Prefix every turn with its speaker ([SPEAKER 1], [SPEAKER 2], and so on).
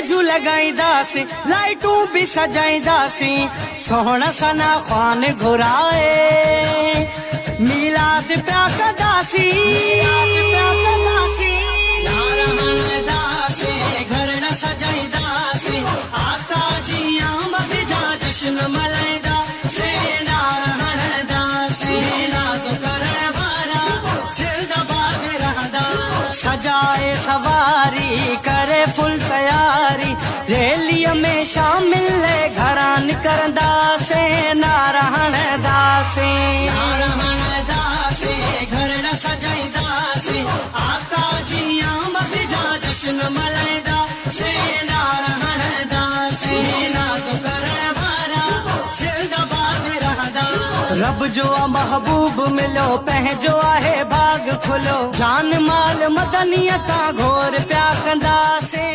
[SPEAKER 1] जू लगाईंदासीं, लाइटूं भी सजाईंदासीं, सोहणा सना ख़्वान घुराए मीलाद प्या कंदासीं, नार हणंदासीं, घर न सजाईंदासीं, आका जी आमद जा जश्न मल्हाईंदासीं, नार हणंदासीं, मीलाद करण वारा जिंदाबाद रहंदा, सजाए सवारी करे फुल तैयारी, रैलीअ में शामिल घरां निकरंदासीं, नार हणंदासीं, घर न सजाईंदासीं, आका जी आमद जा जश्न मल्हाईंदासीं, नार हणंदासीं, मीलाद करण वारा जिंदाबाद रहंदा, रब जो महबूब मिलो पंहिंजो आहे भाग खुलो, जान माल मदनियत घोर प्या कंदासीं।